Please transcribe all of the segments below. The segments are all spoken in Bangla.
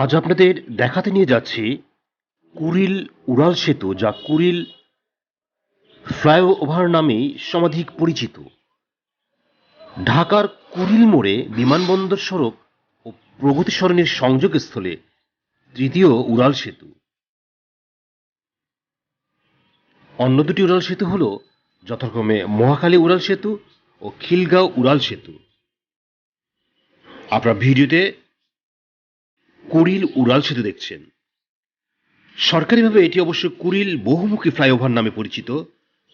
আজ আপনাদের দেখাতে নিয়ে যাচ্ছি কুড়িল উড়াল সেতু, যা কুড়িল ফ্লাইওভার নামেই সমাধিক পরিচিত। ঢাকার কুড়িল মোড়ে বিমানবন্দর সড়ক ও প্রগতি সরণির সংযোগস্থলে তৃতীয় উড়াল সেতু। অন্য দুটি উড়াল সেতু হল যথাক্রমে মহাখালী উড়াল সেতু ও খিলগাঁও উড়াল সেতু। আপনারা ভিডিওতে কুড়িল উড়াল সেতু দেখছেন। সরকারিভাবে এটি অবশ্য কুড়িল বহুমুখী ফ্লাইওভার নামে পরিচিত।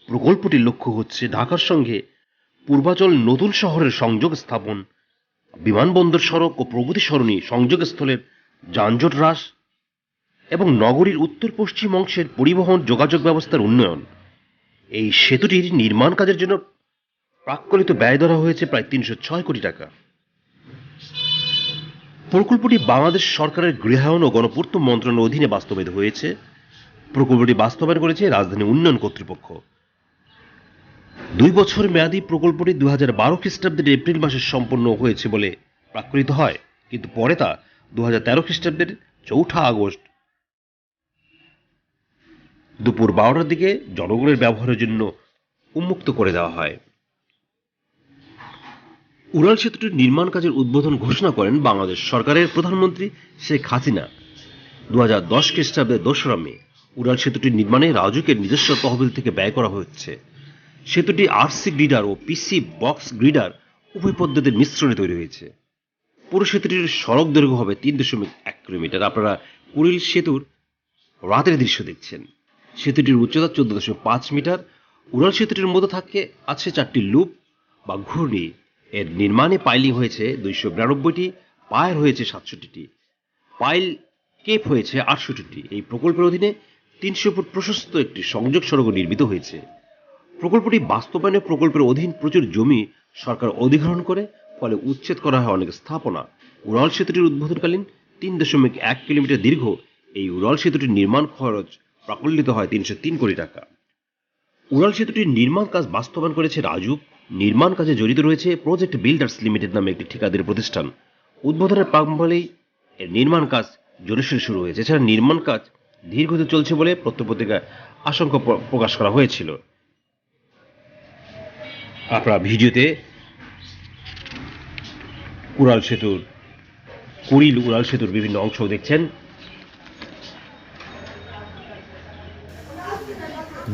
প্রকল্পটির লক্ষ্য হচ্ছে ঢাকার সঙ্গে পূর্বাচল নতুন শহরের সংযোগ স্থাপন, বিমানবন্দর সড়ক ও প্রগতি সরণি সংযোগস্থলের যানজট হ্রাস এবং নগরীর উত্তর পশ্চিম অংশের পরিবহন যোগাযোগ ব্যবস্থার উন্নয়ন। এই সেতুটির নির্মাণ কাজের জন্য প্রাক্কলিত ব্যয় ধরা হয়েছে প্রায় ৩০৬ কোটি টাকা। প্রকল্পটি বাংলাদেশ সরকারের গৃহায়ন ও গণপূর্ত মন্ত্রণালয়ের অধীনে বাস্তবায়িত হয়েছে। প্রকল্পটি বাস্তবায়ন করেছে রাজধানী উন্নয়ন কর্তৃপক্ষ। ২ বছর মেয়াদী প্রকল্পটি ২০১২ খ্রিস্টাব্দের এপ্রিল মাসে সম্পন্ন হয়েছে বলে প্রাক্কলিত হয়, কিন্তু পরে তা ২০১৩ খ্রিস্টাব্দের ৪ আগস্ট দুপুর ১২টার দিকে জনগণের ব্যবহারের জন্য উন্মুক্ত করে দেওয়া হয়। উড়াল সেতুটির নির্মাণ কাজের উদ্বোধন ঘোষণা করেন বাংলাদেশ সরকারের প্রধানমন্ত্রী শেখ হাসিনা ২০১০ খ্রিস্টাব্দের ২রা মে। উড়াল সেতুটির নির্মাণে রাজুকের নিজস্ব তহবিল থেকে ব্যয় করা হচ্ছে। সেতুটি আরসি গ্রিডার ও পিসি বক্স গ্রিডার উভয় পদ্ধতির মিশ্রণে তৈরি হয়েছে। পুরো সেতুটির সড়ক দৈর্ঘ্য হবে ৩.১ কিলোমিটার। আপনারা কুড়িল সেতুর রাতের দৃশ্য দেখছেন। সেতুটির উচ্চতা ১৪.৫ মিটার। উড়াল সেতুটির মধ্যে আছে ৪টি লুপ বা ঘূর্ণি। এর নির্মাণে পাইলিং হয়েছে ২৯২টি, পায়ের হয়েছে ৬৭টি, পাইল কেপ হয়েছে ৬৮টি। এই প্রকল্পের অধীনে ৩০০ ফুট প্রশস্ত একটি সংযোগ সড়ক নির্মিত হয়েছে। প্রকল্পটি বাস্তবায়নে প্রকল্পের অধীন প্রচুর জমি সরকার অধিগ্রহণ করে, ফলে উচ্ছেদ করা হয় অনেক স্থাপনা। উড়াল সেতুটির উদ্বোধনকালীন ৩.১ কিলোমিটার দীর্ঘ এই উড়াল সেতুটির নির্মাণ খরচ প্রাকলিত হয় ৩০৩ কোটি টাকা। উড়াল সেতুটির নির্মাণ কাজ বাস্তবায়ন করেছে রাজুক। নির্মাণ কাজে জড়িত রয়েছে প্রজেক্ট বিল্ডার্স লিমিটেড নামে একটি ঠিকাদারি প্রতিষ্ঠান। উদ্বোধনের প্রাক্কালেই এর নির্মাণ কাজ জোরসোরে শুরু হয়েছে। এছাড়া নির্মাণ কাজ ধীরগতিতে চলছে বলে পত্রপত্রিকায় আশঙ্কা প্রকাশ করা হয়েছিল। আপনারা ভিডিওতে কুড়িল উড়াল সেতুর বিভিন্ন অংশ দেখছেন।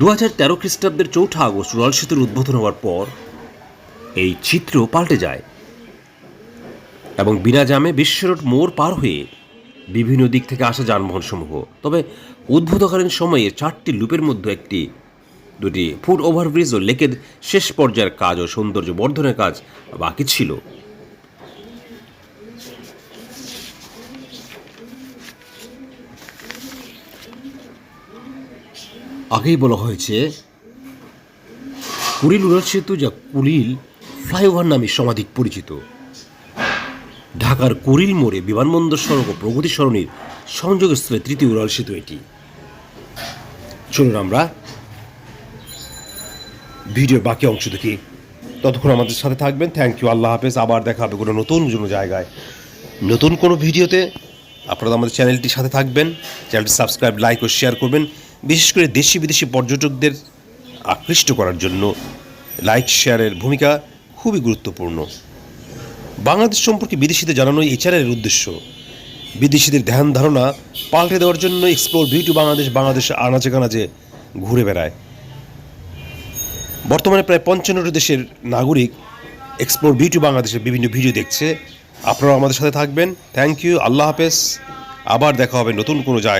২০১৩ খ্রিস্টাব্দের ৪ আগস্ট উড়াল সেতুর উদ্বোধন হওয়ার পর এই চিত্র পাল্টে যায় এবং বিনা জামে বিশ্বরোড মোড় পার হয়ে বিভিন্ন দিক থেকে আসা যানবাহন সমূহ। তবে উদ্বোধনকালীন সময়ে ৪টি লুপের মধ্যে দুটি ফুট ওভারব্রিজ ও লেকের শেষ পর্যায়ের কাজ ও সৌন্দর্য বর্ধনের কাজ বাকি ছিল। আগেই বলা হয়েছে কুড়িল উড়াল সেতু, যা কুড়িল ফ্লাইওভার নামে সমাধিক পরিচিত। ঢাকার কুড়িল মোড়ে বিমানবন্দর সড়ক ও প্রগতি সরণির সংযোগস্থলে তৃতীয় উড়াল সেতু এটি। চলুন আমরা ভিডিওর বাকি অংশ দেখি। ততক্ষণ আমাদের সাথে থাকবেন। Thank you. আল্লাহ হাফেজ। আবার দেখা হবে কোনো নতুন জায়গায়, নতুন কোনো ভিডিওতে। আপনারা আমাদের চ্যানেলটির সাথে থাকবেন। চ্যানেলটি সাবস্ক্রাইব, লাইক ও শেয়ার করবেন। বিশেষ করে দেশি বিদেশি পর্যটকদের আকৃষ্ট করার জন্য লাইক শেয়ারের ভূমিকা খুবই গুরুত্বপূর্ণ। বাংলাদেশ সম্পর্কে বিদেশিদের জানানোই এই চ্যানেলের উদ্দেশ্য। বিদেশিদের ধ্যান ধারণা পাল্টে দেওয়ার জন্য এক্সপ্লোর বিউটি বাংলাদেশ আনাচে কানাচে ঘুরে বেড়ায়। বর্তমানে প্রায় ৫৫টি দেশের নাগরিক এক্সপ্লোর বিউটি বাংলাদেশের বিভিন্ন ভিডিও দেখছে। আপনারাও আমাদের সাথে থাকবেন। Thank you. আল্লাহ হাফেজ। আবার দেখা হবে নতুন কোনো জায়গায়।